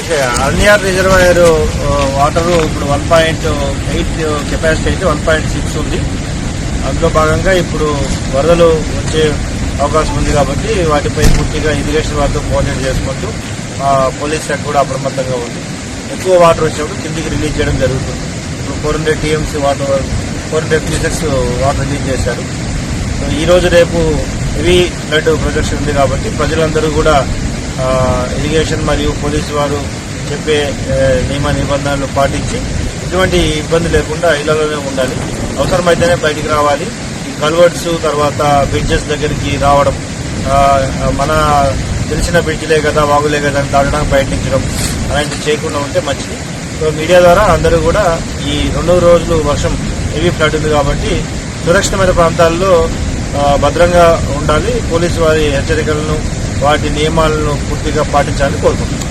Okay, అర్నియార్ reservoir water ఇప్పుడు 1.8 capacity అయితే 1.6 ఉంది. అందులో భాగంగా ఇప్పుడు వరదలు వచ్చే అవకాశం ఉంది కాబట్టి వాటిపై పూర్తిగా ఇరిగేషన్ వారితో కోఆర్డినేట్ చేసుకుంటూ పోలీస్ శాఖ కూడా అప్రమత్తంగా ఉంది. ఎక్కువ వాటర్ వచ్చినప్పుడు కిందికి రిలీజ్ చేయడం జరుగుతుంది. ఇప్పుడు 400 TMC water 400 cusecs water release చేశారు. సో ఈ రోజు రేపు హెవీ ఫ్లడ్ ప్రొజెక్షన్ ఉంది కాబట్టి ప్రజలందరూ కూడా ఇరిగేషన్ మరియు పోలీసు వారు చెప్పే నియమ నిబంధనలు పాటించి ఎటువంటి ఇబ్బంది లేకుండా ఇళ్లలోనే ఉండాలి. అవసరమైతేనే బయటికి రావాలి. ఈ కల్వర్ట్స్ తర్వాత బ్రిడ్జెస్ దగ్గరికి రావడం, మన తెలిసిన బ్రిడ్జ్లే కదా వాగులే కదా అని దాటడానికి ప్రయత్నించడం అలాంటివి చేయకుండా ఉంటే మంచిది. సో మీడియా ద్వారా అందరూ కూడా ఈ 2 రోజులు వర్షం హెవీ ఫ్లడ్ ఉంది కాబట్టి సురక్షితమైన ప్రాంతాల్లో భద్రంగా ఉండాలి. పోలీసు వారి హెచ్చరికలను వాటి నియమాలను పూర్తిగా పాటించాలని కోరుకుంటున్నాను.